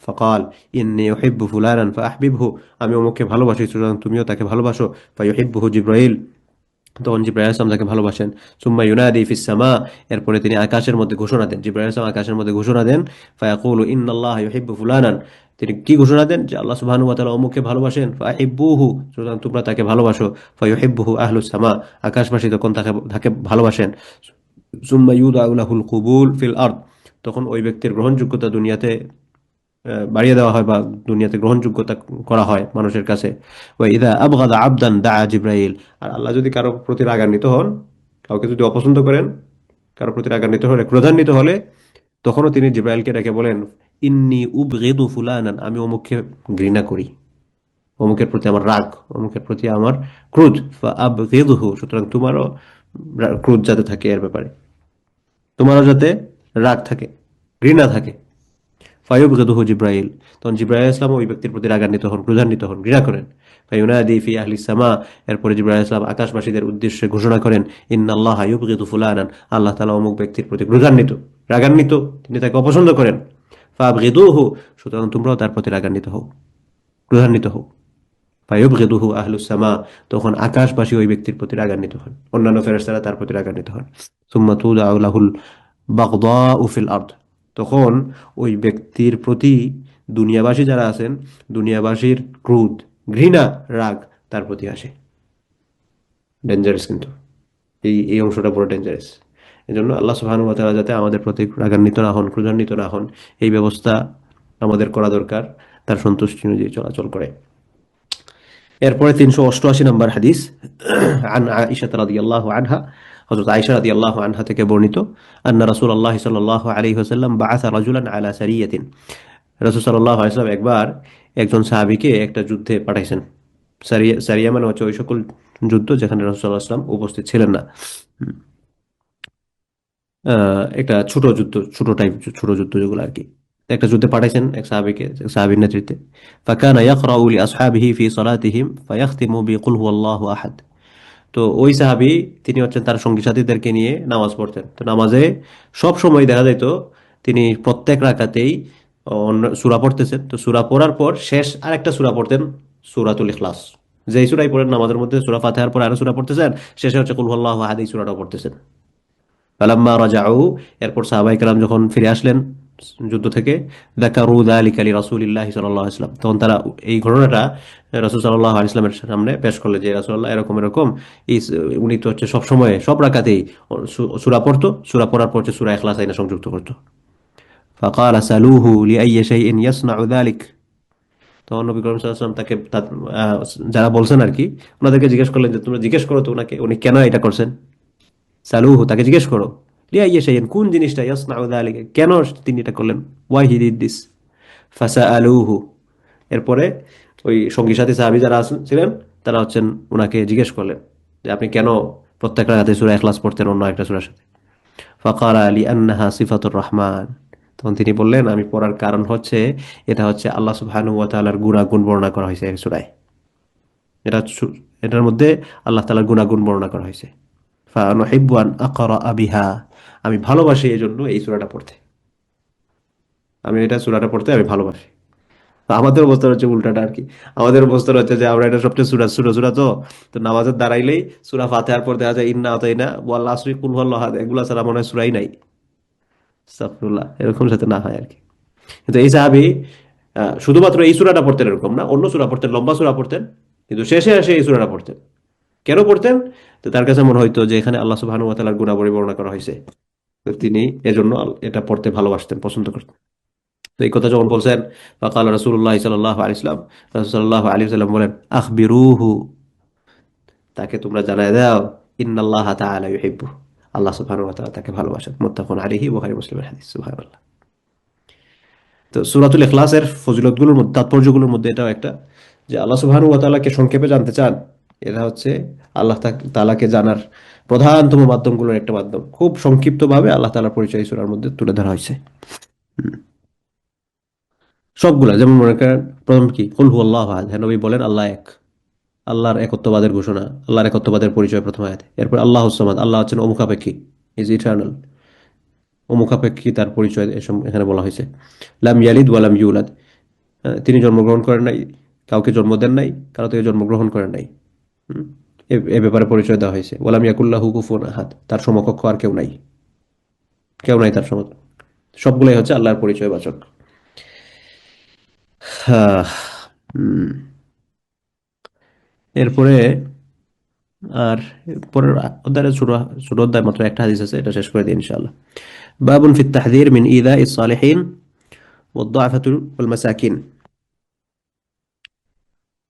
ফাকাল ইন্নী উহিব্বু ফুলানান ফাআহবিবহু, আমি অমুককে ভালোবাসি, সুতরাং তুমিও তাকে ভালোবাসো। ফায়ুহিব্বুহু জিব্রাইল, তখন জিব্রাইল আলাইহিস সালাম তাকে ভালোবাসেন। সুম্মা ইউনাদি ফিস সামা, এরপরে তিনি আকাশের মধ্যে ঘোষণা দেন, জিব্রাইল আলাইহিস সালাম আকাশের মধ্যে ঘোষণা দেন, ফায়াকুলু ইন্নাল্লাহা ইউহিব্বু ফুলানান, তিনি কি ঘোষণা দেন? যে আল্লাহ সুবহানাহু ওয়া তাআলা অমুককে ভালোবাসেন, ফাহিব্বুহু, সুতরাং তোমরা তাকে ভালোবাসো। ফায়ুহিব্বুহু আহলুস সামা, আকাশবাসী তখন তাকে তাকে ভালোবাসেন। সুম্মা ইউদাউ লাহুল কুবুল ফিল আরদ, তখন ওই ব্যক্তির গ্রহণযোগ্যতা দুনিয়াতে বাড়িয়ে দেওয়া হয়, বা দুনিয়াতে গ্রহণযোগ্যতা করা হয় মানুষের কাছে। ওয়া ইযা আবগাদা আবদান দাআ জিব্রাইল, আর আল্লাহ যদি কারো প্রতি রাগান্বিত হন, কাউকে যদি অপছন্দ করেন, কারো প্রতি রাগান্বিত হলে, ক্রোধান্বিত হলে, তখনও তিনি জিব্রাইলকে ডেকে বলেন, ইন্নী উবগিদু ফুলানান, আমি অমুককে ঘৃণা করি, অমুকের প্রতি আমার রাগ, অমুকের প্রতি আমার ক্রোধ, ফাআবগিদহু, সুতরাং তোমারও ক্রোধ যাতে থাকে এর ব্যাপারে, তোমারও যাতে রাগ থাকে, ঘৃণা থাকে। ফায়ুবগিদুহু জিব্রাইল, তখন জিব্রাইল আলাইহিস সালাম ওই ব্যক্তির প্রতি রাগান্বিত হন, ক্রোধান্বিত হন, ঘৃণা করেন। ফায়ুনাদি ফি আহলিস সামা, এরপরে জিব্রাইল আলাইহিস সালাম আকাশবাসীদের উদ্দেশ্যে ঘোষণা করেন, ইন্নাল্লাহা ইউবগিদু ফুলানান, আল্লাহ তাআলা অমুক ব্যক্তির প্রতি ক্রোধান্বিত, রাগান্বিত, তিনি তাকে অপছন্দ করেন। ফাআবগিদুহু, সুতরাং তোমরাও তার প্রতি রাগান্বিত হও, ক্রোধান্বিত হও। ফায়ুবগিদুহু আহলুস সামা, তখন আকাশবাসী ওই ব্যক্তির প্রতি রাগান্বিত হন, অন্যান্য ফেরেশতারা তার প্রতি রাগান্বিত হন। সুম্মা তুদাউ লাহুল বাগদাউ ফিল আরদ, তখন ওই ব্যক্তির প্রতি দুনিয়াবাসী যারা আছেন, দুনিয়াবাসীর ক্রোধ, ঘৃণা, রাগ তার প্রতি আসে। ডেঞ্জারাস কিন্তু, এই এই অংশটা পুরো ডেঞ্জারাস। এই জন্য আল্লাহ সুবহানাহু ওয়া তাআলা যাতে আমাদের প্রতি রাগান্বিত না হন, ক্রোধান্বিত না হন, এই ব্যবস্থা আমাদের করা দরকার, তার সন্তুষ্টি অনুযায়ী চলাচল করে। এরপরে 388 নম্বর হাদিস, আন আয়েশা রাদিয়াল্লাহু আনহা, হযরত আয়েশা রাদিয়াল্লাহু আনহা থেকে বর্ণিত, আন্না রাসূলুল্লাহ সাল্লাল্লাহু আলাইহি ওয়াসাল্লাম বাআসা রাজুলান আলা সারিয়াতিন, রাসূল সাল্লাল্লাহু আলাইহি ওয়াসাল্লাম একবার একজন সাহাবীকে একটা যুদ্ধে পাঠাইছেন। সারিয়া, সারিয়া মানে হচ্ছে ওই সকল যুদ্ধ যেখানে রাসূল সাল্লাল্লাহু আলাইহি ওয়াসাল্লাম উপস্থিত ছিলেন না। একটা ছোট যুদ্ধ, ছোট টাইপ ছোট যুদ্ধ যেগুলো আর কি। একটা যুদ্ধে পাঠাইছেন এক সাহাবীকে, এক সাহাবীর নেতৃত্বে। ফাকানা ইয়াকরাউ লিআসহাবিহি ফি সালাতিহিম ফায়াখতিমু বিকুল হুয়াল্লাহু আহাদ। তো ওই সাহাবী তিনি হচ্ছেন তার সঙ্গী সাথীদেরকে নিয়ে নামাজ পড়তেন। তো নামাজে সব সময় দেখা যেত তিনি প্রত্যেক রাকাতেই অন্য সূরা পড়তেছেন। তো সূরা পড়ার পর শেষ আরেকটা সূরা পড়তেন, সূরাতুল ইখলাস। যেই সূরাই পড়েন নামাজের মধ্যে, সূরা ফাতিহার পর আরো সূরা পড়তেছেন, শেষে হচ্ছে কুল হুয়াল্লাহু আহাদ এই সূরাটাও পড়তেছেন। ফালাম্মা রাজাউ, এরপর সাহাবায়ে কেরাম যখন ফিরে আসলেন যুদ্ধ থেকে, যাকারু যালিকা লিরাসূলিল্লাহি সাল্লাল্লাহু আলাইহি ওয়াসাল্লাম, তখন তারা এই ঘটনাটা রাসূল সাল্লাল্লাহু আলাইহি ওয়াসাল্লামের সামনে পেশ করলেন যে রাসূলুল্লাহ এরকম এরকম, এই উনি তো হচ্ছে সব সময় সব রাকাতেই সূরা পড়তো, সূরা পড়ার পর হচ্ছে সূরা ইখলাস আইনা সংযুক্ত করতো। ফাকালা সালুহু লিআইয়ি শাইইন ইয়াসনাউ যালিক। তখন নবী করিম সাল্লাল্লাহু আলাইহি ওয়াসাল্লাম তাকে যারা বলছেন আর কি, ওনাদেরকে জিজ্ঞেস করলেন যে তোমরা জিজ্ঞেস করো তো উনাকে উনি কেন এটা করছেন। সালুহু, তাকে জিজ্ঞেস করো। লিয়া ইয়ে শাইইন, কোন জিনিসটা, ইয়াসনাউ যালিকা, কেন তিনি এটা করলেন, ওয়াই হি ডিড দিস। ফাসাআলুহু, এরপরে ওই সঙ্গী সাথী সাহাবী যারা ছিলেন তারা হচ্ছেন ওনাকে জিজ্ঞেস করলেন যে আপনি কেন প্রত্যেক রাতে সূরা ইখলাস পড়তেন অন্য একটা সূরার সাথে। ফাকালা লিআন্নাহা সিফাতুর রহমান, তখন তিনি বললেন আমি পড়ার কারণ হচ্ছে এটা হচ্ছে আল্লাহ সুবহানাহু ওয়া তাআলার গুণাগুণ বর্ণনা করা হয়েছে এই সূরায়। এটা এটার মধ্যে আল্লাহ তাআলার গুণাগুণ বর্ণনা করা হয়েছে। ফানুহিব্বু আন আকরা বিহা, আমি ভালোবাসি এই জন্য এই সূরাটা পড়তে, আমি এটা সূরাটা পড়তে আমি ভালোবাসি। তো আমাদের অবস্থা হচ্ছে উল্টাটা আর কি। আমাদের অবস্থা হচ্ছে যে আমরা এটা সবচেয়ে সূরা সূরা সূরা তো তো নামাজের দাঁড়াইলেই সূরা ফাতিহার পর দেখা যায় ইন্না আতাইনা ওয়াল আসরি কুল হুয়াল্লাহু আহাদ, এগুলা ছাড়া মনে হয় সূরাই নাই। আস্তাগফিরুল্লাহ, এরকম যাতে না হয় আর কি। কিন্তু এই সাহাবী শুধুমাত্র এই সূরাটা পড়তেন এরকম না, অন্য সূরা পড়তেন, লম্বা সূরা পড়তেন, কিন্তু শেষে এসে এই সূরাটা পড়তেন। কেন পড়তেন? তো তার কাছে মনে হইতো যে এখানে আল্লাহ সুবহানাহু ওয়া তাআলার গুণাবলী বর্ণনা করা হয়েছে, তো তিনি এজন্য এটা পড়তে ভালোবাসতেন, পছন্দ করতেন। তো এই কথা যখন বলছেন, ফাকাল রাসূলুল্লাহ সাল্লাল্লাহু আলাইহি ওয়াসাল্লাম, রাসূল সাল্লাল্লাহু আলাইহি ওয়াসাল্লাম বলেন আখবিরুহু, তাকে তোমরা জানায় দাও, ইন্নাল্লাহ তাআলা ইউহিব্বু, আল্লাহ সুবহানাহু ওয়া তাআলা তাকে ভালোবাসেন। মুত্তাফাকুন আলাইহি, বুখারী মুসলিমের হাদিস। সুবহানাল্লাহ। তো সূরাতুল ইখলাসের ফজিলতগুলোর মধ্যে, তাৎপর্যগুলোর মধ্যে এটাও একটা, যে আল্লাহ সুবহানাহু ওয়া তাআলাকে সংক্ষেপে জানতে চান, এটা হচ্ছে আল্লাহ তাআলাকে জানার প্রধানতম মাধ্যমগুলোর একটা মাধ্যম। খুব সংক্ষিপ্তভাবে আল্লাহ তাআলার পরিচয় সূরার মধ্যে তুলে ধরা হয়েছে সবগুলা। যেমন মনে করেন প্রথম কি, কুল হুয়াল্লাহু আহাদ, হ্যাঁ নবী বলেন আল্লাহ এক, আল্লাহর একত্ববাদের ঘোষণা, আল্লাহর একত্ববাদের পরিচয় প্রথম আয়াতে। এরপর আল্লাহুস সামাদ, আল্লাহ হচ্ছেন অমুখাপেক্ষী, ইজ ইটারনাল, অমুখাপেক্ষী তার পরিচয় এসব এখানে বলা হয়েছে। লাম ইয়ালিদ ওয়া লাম ইউলাদ, তিনি জন্মগ্রহণ করেন নাই, কাউকে জন্ম দেন নাই, কারো থেকে জন্মগ্রহণ করেন নাই। হুম? এ ব্যাপারে পরিচয় দেওয়া হয়েছে। ওয়ালাম ইয়াকুল্লাহু কুফুয়ান আহাদ, তার সমকক্ষ আর কেউ নাই, কেউ নাই তার সমকক্ষ। সবগুলাই হচ্ছে আল্লাহর পরিচয় বাচক। হ্যাঁ। হুম। এরপরে আর পরের অধ্যায়ের ছোট ছোট অধ্যায় মাত্র একটা হাদিস আছে, এটা শেষ করে দিই ইনশাআল্লাহ। বাবুন ফিত তাহযীর মিন ইযাইস সালিহিন ওয়াদ দুআফাতি ওয়াল মাসাকিন।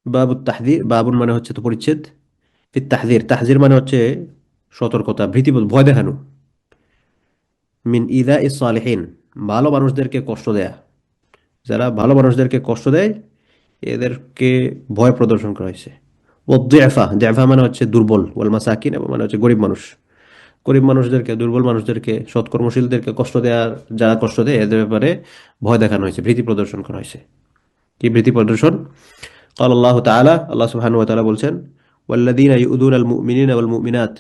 বাবুত তাহযীর, বাবুন মানে হচ্ছে তো পরিচ্ছেদ, ফিত তাহযীর, তাহযীর মানে হচ্ছে সতর্কতা, ভীতিবোধ, ভয় দেখানো। মিন ইযাইস সালিহিন, ভালো মানুষদেরকে কষ্ট দেয়া, যারা ভালো মানুষদেরকে কষ্ট দেয় এদেরকে ভয় প্রদর্শন করা হয়েছে। ওয়াদ দুআফা, দুআফা মানে হচ্ছে দুর্বল, ওয়াল মাসাকিন এবং মানে হচ্ছে গরিব মানুষ, গরিব মানুষদেরকে, দুর্বল মানুষদেরকে, সৎকর্মশীলদেরকে কষ্ট দেওয়ার, যারা কষ্ট দেয় এদের ব্যাপারে ভয় দেখানো হয়েছে, ভীতি প্রদর্শন করা হয়েছে। কি ভীতি প্রদর্শন? قال الله تعالى, আল্লাহ সুবহানাহু ওয়া তাআলা বলছেন, ওয়াল্লাযীনা ইউযুনাল মুমিনিনা ওয়াল মুমিনাত,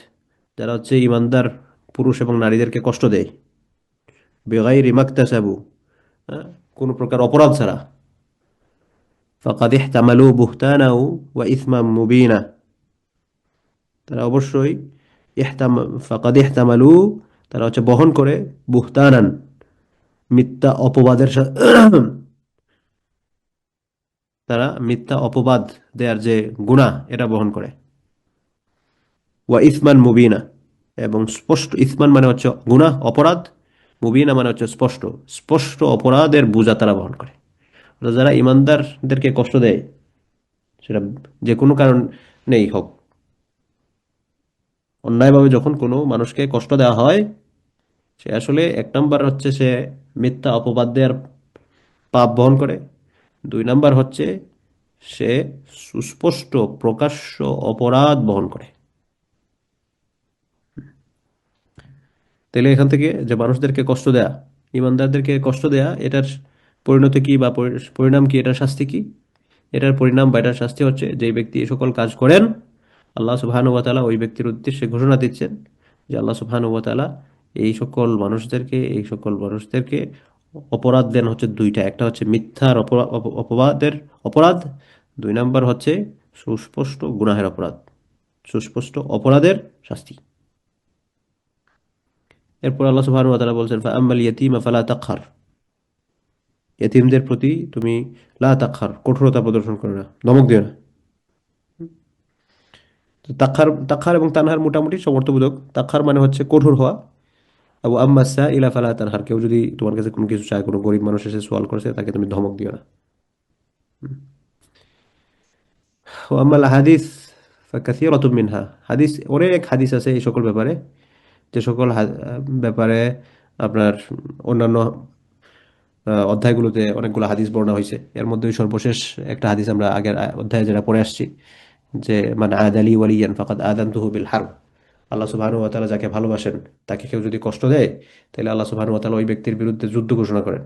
যারা হচ্ছে ঈমানদার পুরুষ এবং নারীদেরকে কষ্ট দেয়, বিগাইরি মাকতাসাবু, কোনো প্রকার অপরাধ ছাড়া, ফাকাদ ইহতামালু বুহতানাও ওয়া ইসমান মুবিনা, তারা অবশ্যই ফাকাদ ইহতামালু, তারা হচ্ছে বহন করে, বুহতানান, মিথ্যা অপবাদের সাথে, তারা মিথ্যা অপবাদ দেওয়ার যে গুনাহ এটা বহন করে। ওয়া ইসমান মুবিনা, এবং স্পষ্ট, ইসমান মানে হচ্ছে গুনাহ অপরাধ, মুবিনা মানে হচ্ছে স্পষ্ট, স্পষ্ট অপরাধের বোঝা তারা বহন করে। অর্থাৎ যারা ইমানদারদেরকে কষ্ট দেয়, সেটা যে কোনো কারণ নেই হোক, অন্যায়ভাবে যখন কোনো মানুষকে কষ্ট দেওয়া হয়, সে আসলে এক নাম্বার হচ্ছে সে মিথ্যা অপবাদ দেওয়ার পাপ বহন করে, দুই নাম্বার হচ্ছে সে সুস্পষ্ট প্রকাশ্য অপরাধ বহন করে। তাহলে এখান থেকে যে মানুষদেরকে কষ্ট দেয়া, ইমানদারদেরকে কষ্ট দেয়া, এটার পরিণতি কি বা পরিণাম কি, এটার শাস্তি কি? এটার পরিণাম বা এটার শাস্তি হচ্ছে, যে ব্যক্তি এই সকল কাজ করেন, আল্লাহ সুবহানাহু ওয়া তাআলা ওই ব্যক্তির উদ্দেশ্যে ঘোষণা দিচ্ছেন যে আল্লাহ সুবহানাহু ওয়া তাআলা এই সকল মানুষদেরকে অপরাধ দেন হচ্ছে দুইটা। একটা হচ্ছে মিথ্যার অপবাদের অপরাধ, 2 নাম্বার হচ্ছে সুস্পষ্ট গুনাহের অপরাধ, সুস্পষ্ট অপরাধের শাস্তি। এরপর আল্লাহ সুবহানাহু ওয়া তাআলা বলছেন, ফাআম্মাল ইয়াতীমা ফালা তাকহার, এতিমদের প্রতি তুমি লা তাকহার, কঠোরতা প্রদর্শন করো না, ধমক দিও না। তো তাকহার, তাকহার এবং তানহার মোটামুটি সমর্থবোধক। তাকহার মানে হচ্ছে কঠোর হওয়া। আবু আম্মা সাইলা ফালা তানহার, কেউ যদি তোমার কাছে কোনো কিছু চায়, কোনো গরিব মানুষ এসে সওয়াল করেছে, তাকে তুমি ধমক দিও না। ও আম্মাল হাদিস ফাকাসীরাতুম মিনহা, হাদিস, অনেক হাদিস আছে এই সকল ব্যাপারে, যে সকল ব্যাপারে আপনার অন্যান্য অধ্যায়গুলোতে অনেকগুলো হাদিস বর্ণনা হয়েছে। এর মধ্যে সর্বশেষ একটা হাদিস আমরা আগের অধ্যায়ে যেটা পড়ে আসছি, যে মান আদালি ওয়ালিয়ান ফাকাদ আযানতুহু বিল হারব। আল্লাহ সুবহানাহু ওয়া তাআলা যাকে ভালোবাসেন, তাকে কেউ যদি কষ্ট দেয়, তাহলে আল্লাহ সুবহানাহু ওয়া তাআলা ওই ব্যক্তির বিরুদ্ধে যুদ্ধ ঘোষণা করেন।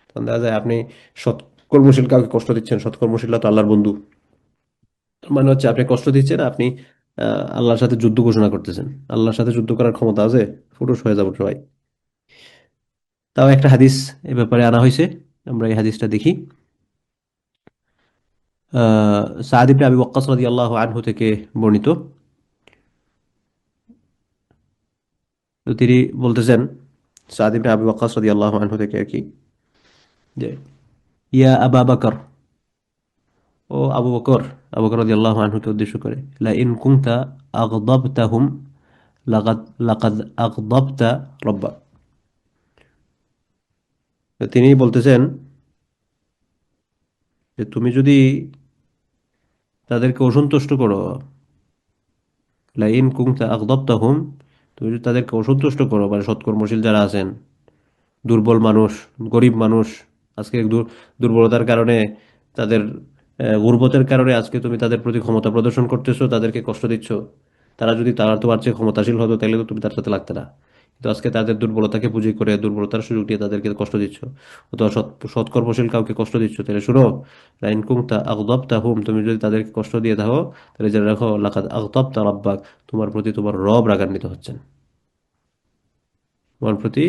তখন দেখা যায় আপনি সৎকর্মশীল কাউকে কষ্ট দিচ্ছেন, সৎকর্মশীলরা তো আল্লাহর বন্ধু, তার মানে হচ্ছে আপনি কষ্ট দিচ্ছেন, আপনি আল্লাহর সাথে যুদ্ধ ঘোষণা করতেছেন। আল্লাহর সাথে যুদ্ধ করার ক্ষমতা আছে? ফুটুস হয়ে যাবো সবাই। তাও একটা হাদিস এ ব্যাপারে আনা হয়েছে, আমরা এই হাদিসটা দেখি। সাদ ইবনে আবি ওয়াক্কাস রাদিয়াল্লাহু আনহু থেকে বর্ণিত। তো তিনি বলতেছেন, সাদ ইবনে আবি ওয়াক্কাস রাদিয়াল্লাহু আনহু থেকে আর কি, যে ইয়া আবা বকর, ও আবু বকর, আবু বকর রাদিয়াল্লাহু আনহুকে উদ্দেশ্য করে, লা ইন কুনতা আগদাবতাহুম লাকাদ লাকাদ আগদাবতা রাব্বাক। তো তিনি বলতেছেন যে তুমি যদি তাদেরকে অসন্তুষ্ট করো, লা ইন কুনতা আগদাবতাহুম, তুমি যদি তাদেরকে অসন্তুষ্ট করো, মানে সৎকর্মশীল যারা আছেন, দুর্বল মানুষ, গরিব মানুষ, আজকে দুর্বলতার কারণে, তাদের গুরবতের কারণে আজকে তুমি তাদের প্রতি ক্ষমতা প্রদর্শন করতেছো, তাদেরকে কষ্ট দিচ্ছ। তারা তোমার চেয়ে ক্ষমতাশীল হতো, তাহলে তো তুমি তার সাথে লাগতে না। কিন্তু আজকে তাদের দুর্বলতাকে পুঁজি করে, দুর্বলতার সুযোগ দিয়ে তাদেরকে কষ্ট দিচ্ছ, অথবা সৎকর্মশীল কাউকে কষ্ট দিচ্ছ। তাহলে শুনো, লাইন কুংতা আগদাবতা হুম, তুমি যদি তাদেরকে কষ্ট দিয়ে থাকো, তাহলে জেনে রাখো, লাকাদ আগদাবতা রাব্বাক, তোমার প্রতি তোমার রব রাগান্বিত হচ্ছেন, তোমার প্রতি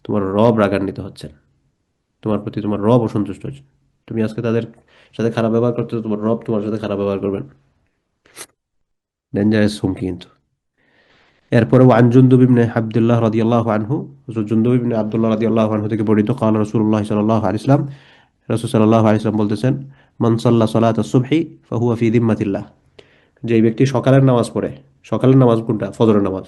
তোমার রব রাগান্বিত হচ্ছেন, তোমার প্রতি তোমার রব অসন্তুষ্ট হচ্ছে। তুমি আজকে তাদের সাথে খারাপ ব্যবহার করতে, তোমার রব তোমার সাথে খারাপ ব্যবহার করবেন। ডেঞ্জারাস হুমকি কিন্তু। এরপরে ওয়ান জুনদুব ইবনে আব্দুল্লাহ রাদিয়াল্লাহু আনহু, জুনদুব ইবনে আব্দুল্লাহ রাদিয়াল্লাহু আনহু থেকে বর্ণিত, قال রাসূলুল্লাহ সাল্লাল্লাহু আলাইহি ওয়াসাল্লাম, রাসূল সাল্লাল্লাহু আলাইহি ওয়াসাল্লাম বলতেছেন, মান সাল্লা সালাতা সুবহি ফাহুয়া ফি যিম্মাতিল্লাহ, যে ব্যক্তি সকালের নামাজ পড়ে, সকালের নামাজ কোনটা? ফজরের নামাজ।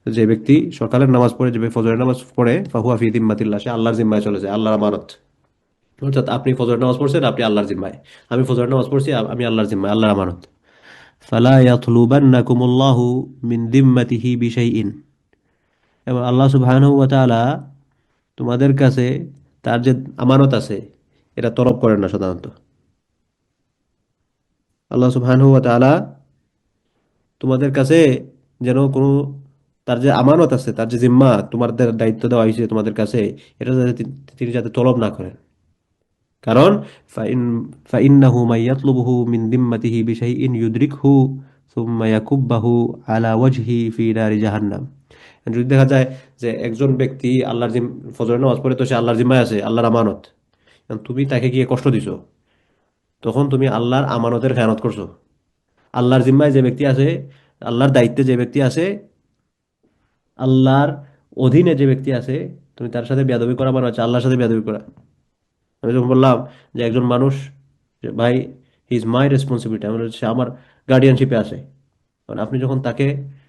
যে ব্যক্তি সকালের নামাজ পড়ে, যে ফজরের নামাজ পড়ে, ফাহুয়া ফি যিম্মাতিল্লাহ, সে আল্লাহর জিম্মায় চলে যায়, আল্লাহর আমানত। অর্থাৎ আপনি ফজরের নামাজ পড়ছেন, আপনি আল্লাহর জিম্মায়। আমি ফজরের নামাজ পড়ছি, আমি আল্লাহর জিম্মায়, আল্লাহর আমানত। ফালা ইয়াতলুবান্নাকুমুল্লাহু মিন দিম্মাতিহি বিশাইইন, এবং আল্লাহ সুবহানাহু ওয়া তাআলা তোমাদের কাছে তার যে আমানত আছে, এটা তলব করেন না সাধারণত। আল্লাহ সুবহানাহু ওয়া তাআলা তোমাদের কাছে যেন কোনো, তার যে আমানত আছে, তার যে জিম্মা, তোমাদের দায়িত্ব দেওয়া হয়েছে তোমাদের কাছে, এটা যাতে তিনি যাতে তলব না করেন। কারণ ফাইন ফাইন্নাহু মাইয়াতলুবুহু মিন দিম্মাতিহি বিশাইইন ইউদরিকহু সুম্মা ইয়াকুব্বাহু আলা ওয়াজহি ফি নারি জাহান্নাম। যদি দেখা যায় যে একজন ব্যক্তি ফজরের নামাজ পড়ে, তো সে আল্লাহর জিম্মায় আছে, আল্লাহর আমানত, এখন তুমি তাকে গিয়ে কষ্ট দিছো, তখন তুমি আল্লাহর আমানতের খেয়ানত করছো। আল্লাহর জিম্মায় যে ব্যক্তি আছে, আল্লাহর দায়িত্বে যে ব্যক্তি আছে, আল্লাহর অধীনে যে ব্যক্তি আছে, তুমি তার সাথে বেয়াদবি করা মানে হচ্ছে আল্লাহর সাথে বেয়াদবি করা। আমি যখন বললাম যে একজন মানুষ, যে ভাই, হি ইজ মাই রেসপন্সিবিলিটি, আমার সে আমার গার্ডিয়ানশিপে আছে, কারণ আপনি যখন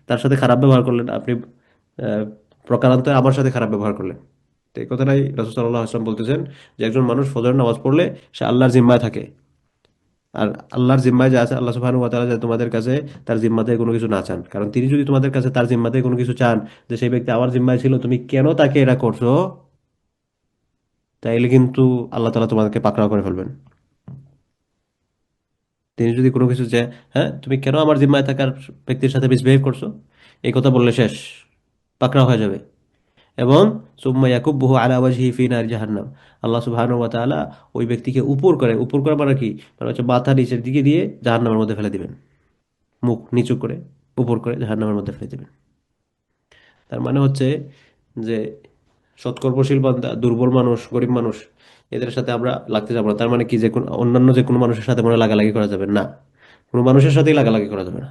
তার সাথে খারাপ ব্যবহার করলেন, আপনি আহ, প্রকারান্তরে আমার সাথে খারাপ ব্যবহার করলেন। তো এই কথাটাই রাসূল সাল্লাল্লাহু আলাইহি ওয়াসাল্লাম বলতেছেন, যে একজন মানুষ ফজরের নামাজ পড়লে সে আল্লাহর জিম্মায় থাকে। আর আল্লাহর জিম্মায় যা আছে, আল্লাহ সুবহানাহু ওয়া তাআলা যে তোমাদের কাছে তার জিম্মাতে কোনো কিছু না চান, কারণ তিনি যদি তোমাদের কাছে তার জিম্মাতে কোনো কিছু চান, যে সেই ব্যক্তি আমার জিম্মায় ছিল, তুমি কেন তাকে এটা করছো, তাইলে কিন্তু আল্লাহ তাআলা তোমাদেরকে পাকড়াও করে ফেলবেন। তিনি যদি কোনো কিছু, যে হ্যাঁ তুমি কেন আমার জিম্মায় থাকার ব্যক্তির সাথে মিসবিহেভ করছো, এই কথা বললে শেষ, পাকড়াও হয়ে যাবে। এবং সুম্মা ইয়াকুব্বুহু আলা ওয়াজহিহি ফি নারি জাহান্নাম, আল্লাহ সুবহানাহু ওয়া তাআলা ওই ব্যক্তিকে উপর করা মানে কি, মানে হচ্ছে মাথা নিচের দিকে দিয়ে জাহান্নামের মধ্যে ফেলে দিবেন, মুখ নিচু করে উপর করে জাহান্নামের মধ্যে ফেলে দিবেন। তার মানে হচ্ছে যে সৎকর্মশীল বান্দা, দুর্বল মানুষ, গরিব মানুষ, এদের সাথে আমরা লাগতে যাবো না। তার মানে কি যে অন্যান্য যে কোনো মানুষের সাথে মনে হয় লাগালাগি করা যাবে না, কোনো মানুষের সাথেই লাগালাগি করা যাবে না।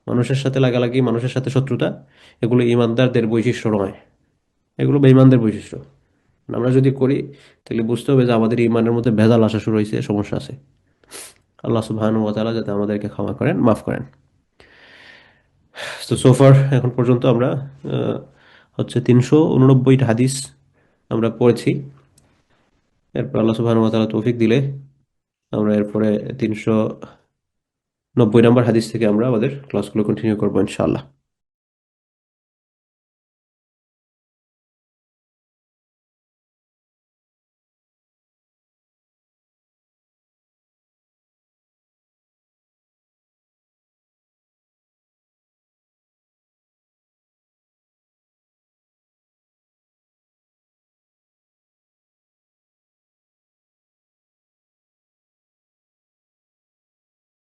মানুষের সাথে লাগালাগি, মানুষের সাথে শত্রুতা, এগুলো ইমানদারদের বৈশিষ্ট্য নয়, এগুলো বেঈমানদের বৈশিষ্ট্য। আমরা যদি করি তাহলে বুঝতে হবে যে আমাদের ইমানের মধ্যে ভেজাল আসা শুরু হয়েছে, সমস্যা আছে। আল্লাহ সুবহানাহু ওয়া তাআলা যাতে আমাদেরকে ক্ষমা করেন, মাফ করেন। তো সোফার এখন পর্যন্ত আমরা হচ্ছে 389টা হাদিস আমরা পড়েছি। এরপর আল্লাহ সুবহানাহু ওয়া তাআলা তৌফিক দিলে আমরা এরপরে 390 নম্বর হাদিস থেকে আমরা আমাদের ক্লাসগুলো কন্টিনিউ করবো ইনশাআল্লাহ।